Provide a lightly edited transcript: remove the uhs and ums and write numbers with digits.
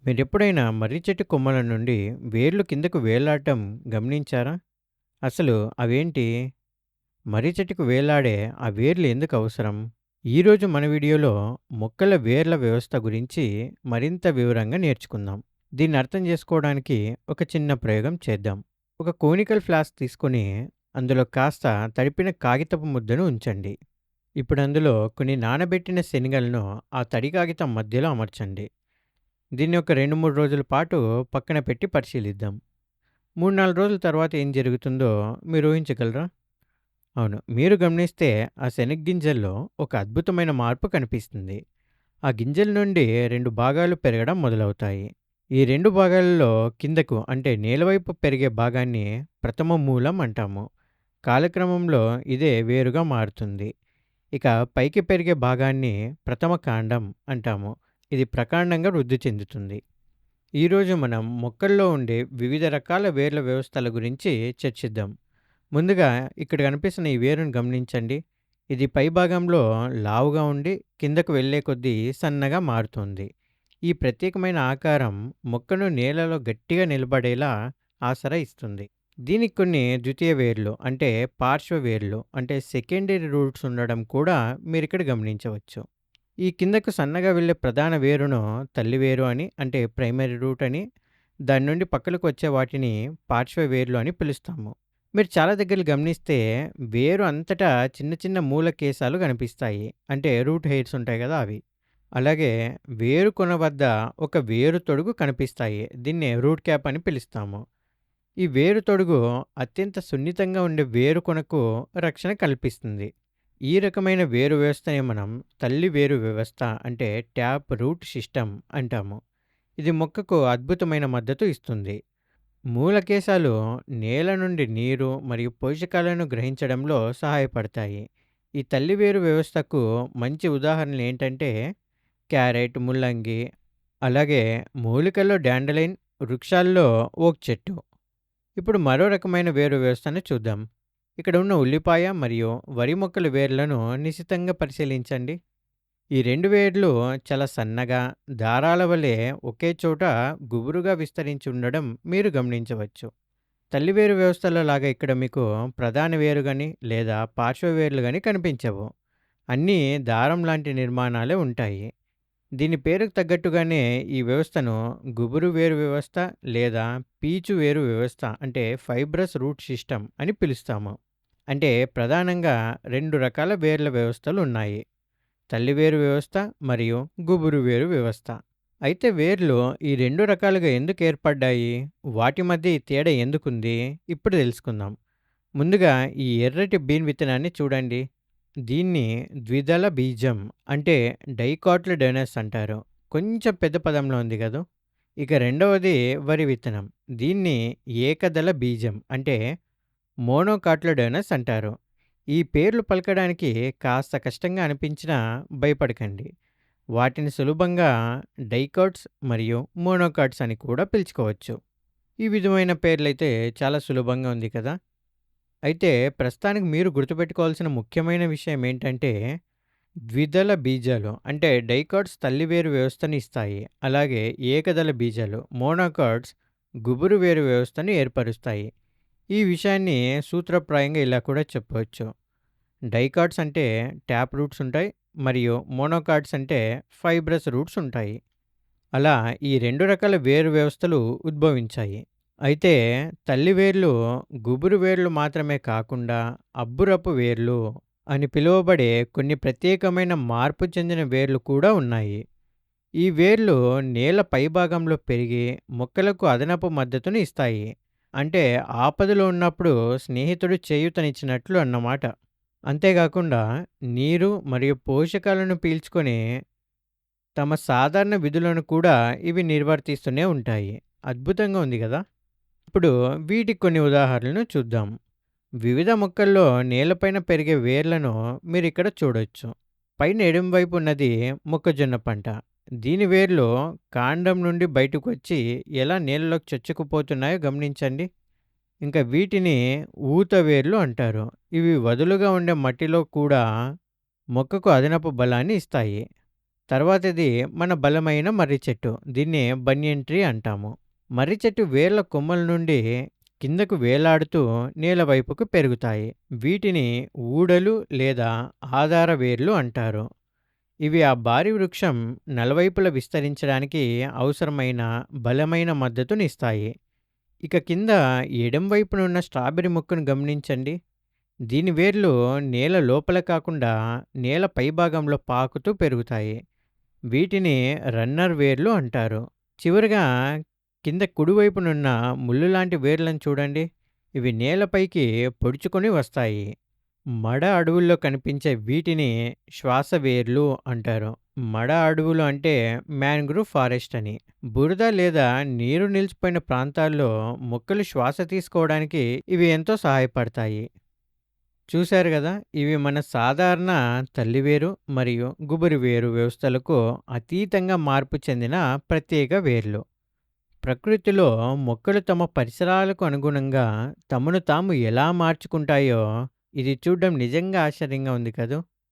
మీరెప్పుడైనా మర్రి చెట్టు కొమ్మల నుండి వేర్లు కిందకు వేలాడటం గమనించారా? అసలు అవేంటి? మర్రి చెట్టుకు వేలాడే ఆ వేర్లు ఎందుకు అవసరం? ఈరోజు మన వీడియోలో మొక్కల వేర్ల వ్యవస్థ గురించి మరింత వివరంగా నేర్చుకుందాం. దీన్ని అర్థం చేసుకోవడానికి ఒక చిన్న ప్రయోగం చేద్దాం. ఒక కోనికల్ ఫ్లాస్క్ తీసుకొని అందులో కాస్త తడిపిన కాగితపు ముద్దను ఉంచండి. ఇప్పుడు అందులో కొన్ని నానబెట్టిన శనగలను ఆ తడి కాగితం మధ్యలో అమర్చండి. దీన్ని ఒక 2, 3 రోజుల పాటు పక్కన పెట్టి పరిశీలిద్దాం. 3, 4 రోజుల తర్వాత ఏం జరుగుతుందో మీరు ఊహించగలరా? అవును. మీరు గమనిస్తే ఆ శనగ్గింజల్లో ఒక అద్భుతమైన మార్పు కనిపిస్తుంది. ఆ గింజల నుండి 2 భాగాలు పెరగడం మొదలవుతాయి. ఈ 2 భాగాలలో కిందకు అంటే నేలవైపు పెరిగే భాగాన్ని ప్రథమ మూలం అంటాము. కాలక్రమంలో ఇదే వేరుగా మారుతుంది. ఇక పైకి పెరిగే భాగాన్ని ప్రథమ కాండం అంటాము. ఇది ప్రకాండంగా వృద్ధి చెందుతుంది. ఈరోజు మనం మొక్కల్లో ఉండే వివిధ రకాల వేర్ల వ్యవస్థల గురించి చర్చిద్దాం. ముందుగా ఇక్కడ కనిపిస్తున్న ఈ వేరును గమనించండి. ఇది పై భాగంలో లావుగా ఉండి కిందకు వెళ్ళే కొద్దీ సన్నగా మారుతుంది. ఈ ప్రత్యేకమైన ఆకారం మొక్కను నేలలో గట్టిగా నిలబడేలా ఆసరా ఇస్తుంది. దీనికి కొన్ని ద్వితీయ వేర్లు అంటే పార్శ్వ వేర్లు అంటే సెకండరీ రూట్స్ ఉండడం కూడా మీరు ఇక్కడ గమనించవచ్చు. ఈ కిందకు సన్నగా వెళ్ళే ప్రధాన వేరును తల్లి వేరు అని అంటే ప్రైమరీ రూట్ అని, దాని నుండి పక్కలకు వచ్చే వాటిని పార్శ్వ వేర్లు అని పిలుస్తాము. మీరు చాలా దగ్గర గమనిస్తే వేరు అంతటా చిన్న చిన్న మూల కేశాలు కనిపిస్తాయి. అంటే రూట్ హెయిర్స్ ఉంటాయి కదా అవి. అలాగే వేరు కొన వద్ద ఒక వేరు తొడుగు కనిపిస్తాయి. దీన్నే రూట్ క్యాప్ అని పిలుస్తాము. ఈ వేరు తొడుగు అత్యంత సున్నితంగా ఉండే వేరు కొనకు రక్షణ కల్పిస్తుంది. ఈ రకమైన వేరు వ్యవస్థని మనం తల్లి వేరు వ్యవస్థ అంటే ట్యాప్ రూట్ సిస్టమ్ అంటాము. ఇది మొక్కకు అద్భుతమైన మద్దతు ఇస్తుంది. మూలకేశాలు నేల నుండి నీరు మరియు పోషకాలను గ్రహించడంలో సహాయపడతాయి. ఈ తల్లి వేరు వ్యవస్థకు మంచి ఉదాహరణలు ఏంటంటే క్యారెట్, ముల్లంగి, అలాగే మూలికల్లో డాండలైన్, వృక్షాల్లో ఓక్ చెట్టు. ఇప్పుడు మరో రకమైన వేరు వ్యవస్థను చూద్దాం. ఇక్కడ ఉన్న ఉల్లిపాయ మరియు వరి మొక్కల వేర్లను నిశితంగా పరిశీలించండి. ఈ 2 వేర్లు చాలా సన్నగా, దారాల వలె ఒకే చోట గుబురుగా విస్తరించి ఉండడం మీరు గమనించవచ్చు. తల్లివేరు వ్యవస్థలో లాగా ఇక్కడ మీకు ప్రధాన వేరు గాని లేదా పార్శ్వ వేర్లు గాని కనిపించవు. అన్నీ దారం లాంటి నిర్మాణాలే ఉంటాయి. దీని పేరుకు తగ్గట్టుగానే ఈ వ్యవస్థను గుబురు వేరు వ్యవస్థ లేదా పీచు వేరు వ్యవస్థ అంటే ఫైబ్రస్ రూట్ సిస్టమ్ అని పిలుస్తాము. అంటే ప్రధానంగా 2 రకాల వేర్ల వ్యవస్థలు ఉన్నాయి. తల్లివేరు వ్యవస్థ మరియు గుబురు వేరు వ్యవస్థ. అయితే వేర్లు ఈ 2 రకాలుగా ఎందుకు ఏర్పడ్డాయి? వాటి మధ్య ఈ తేడా ఎందుకుంది? ఇప్పుడు తెలుసుకుందాం. ముందుగా ఈ ఎర్రటి బీన్ విత్తనాన్ని చూడండి. దీన్ని ద్విదళ బీజం అంటే డైకాట్లడోనస్ అంటారు. కొంచెం పెద్ద పదంలో ఉంది కదూ! ఇక రెండవది వరి విత్తనం. దీన్ని ఏకదళ బీజం అంటే మోనోకాట్లడోనస్ అంటారు. ఈ పేర్లు పలకడానికి కాస్త కష్టంగా అనిపించినా భయపడకండి. వాటిని సులభంగా డైకాట్స్ మరియు మోనోకాట్స్ అని కూడా పిలుచుకోవచ్చు. ఈ విధమైన పేర్లైతే చాలా సులభంగా ఉంది కదా! అయితే ప్రస్తుతానికి మీరు గుర్తుపెట్టుకోవాల్సిన ముఖ్యమైన విషయం ఏంటంటే, ద్విదళ బీజాలు అంటే డైకాట్స్ తల్లివేరు వ్యవస్థని ఇస్తాయి. అలాగే ఏకదళ బీజాలు మోనోకాట్స్ గుబురు వేరు వ్యవస్థను ఏర్పరుస్తాయి. ఈ విషయాన్ని సూత్రప్రాయంగా ఇలా కూడా చెప్పవచ్చు. డైకాట్స్ అంటే ట్యాప్ రూట్స్ ఉంటాయి. మరియు మోనోకాట్స్ అంటే ఫైబ్రస్ రూట్స్ ఉంటాయి. అలా ఈ 2 రకాల వేరు వ్యవస్థలు ఉద్భవించాయి. అయితే తల్లి వేర్లు గుబురు వేర్లు మాత్రమే కాకుండా అబ్బురపు వేర్లు అని పిలువబడే కొన్ని ప్రత్యేకమైన మార్పు చెందిన వేర్లు కూడా ఉన్నాయి. ఈ వేర్లు నేల పైభాగంలో పెరిగి మొక్కలకు అదనపు మద్దతును ఇస్తాయి. అంటే ఆపదలో ఉన్నప్పుడు స్నేహితుడు చేయూతనిచ్చినట్లు అన్నమాట. అంతేకాకుండా నీరు మరియు పోషకాలను పీల్చుకొని తమ సాధారణ విధులను కూడా ఇవి నిర్వర్తిస్తూనే ఉంటాయి. అద్భుతంగా ఉంది కదా! ఇప్పుడు వీటికి కొన్ని ఉదాహరణలను చూద్దాం. వివిధ మొక్కల్లో నేలపైన పెరిగే వేర్లను మీరిక్కడ చూడొచ్చు. పైన ఎడమ వైపు ఉన్నది మొక్కజొన్న పంట. దీని వేర్లు కాండం నుండి బయటకు వచ్చి ఎలా నేలలోకి చొచ్చుకుపోతున్నాయో గమనించండి. ఇంకా వీటిని ఊత వేర్లు అంటారు. ఇవి వదులుగా ఉండే మట్టిలో కూడా మొక్కకు అదనపు బలాన్ని ఇస్తాయి. తర్వాతది మన బలమైన మర్రి చెట్టు. దీన్నే బనియన్ ట్రీ అంటాము. మర్రి చెట్టు వేర్ల కొమ్మల నుండి కిందకు వేలాడుతూ నేల వైపుకు పెరుగుతాయి. వీటిని ఊడలు లేదా ఆధార వేర్లు అంటారు. ఇవి ఆ భారీ వృక్షం నలువైపులా విస్తరించడానికి అవసరమైన బలమైన మద్దతునిస్తాయి. ఇక కింద ఎడమ వైపున ఉన్న స్ట్రాబెర్రీ మొక్కను గమనించండి. దీని వేర్లు నేల లోపల కాకుండా నేల పైభాగంలో పాకుతూ పెరుగుతాయి. వీటిని రన్నర్ వేర్లు అంటారు. చివరగా కింద కుడివైపునున్న ముళ్ళు లాంటి వేర్లను చూడండి. ఇవి నేలపైకి పొడుచుకొని వస్తాయి. మడ అడవుల్లో కనిపించే వీటిని శ్వాస వేర్లు అంటారు. మడ అడవులు అంటే మ్యాంగ్రూవ్ ఫారెస్ట్ అని. బురద లేదా నీరు నిలిచిపోయిన ప్రాంతాల్లో మొక్కలు శ్వాస తీసుకోవడానికి ఇవి ఎంతో సహాయపడతాయి. చూశారు గదా! ఇవి మన సాధారణ తల్లివేరు మరియు గుబురు వేరు వ్యవస్థలకు అతీతంగా మార్పు చెందిన ప్రత్యేక వేర్లు. ప్రకృతిలో మొక్కలు తమ పరిసరాలకు అనుగుణంగా తమను తాము ఎలా మార్చుకుంటాయో ఇది చూడడం నిజంగా ఆశ్చర్యంగా ఉంది కదూ!